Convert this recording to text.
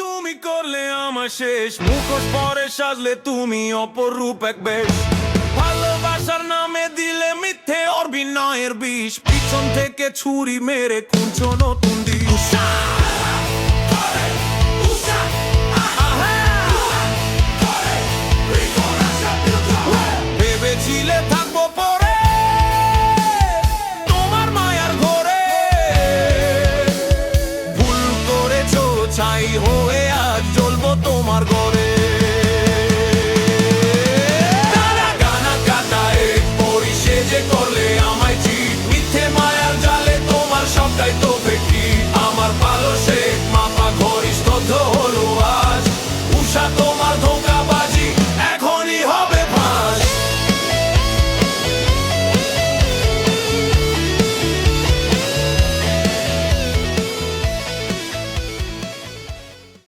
তুমি করলে আমার শেষ, মুখোশ পরে সাজলে তুমি অপরূপ এক বেশ। ভালোবাসার নামে দিলে মিথ্যে অভিনয়ের বিষ, পিছন থেকে ছুরি মেরে খুঁজছো নতুন দিশ। ভেবেছিলে থাকবো পরে তোমার মায়ার ঘরে, ভুল করেছো ছাই হয়ে আজ জ্বলবো তোমার ঘরে।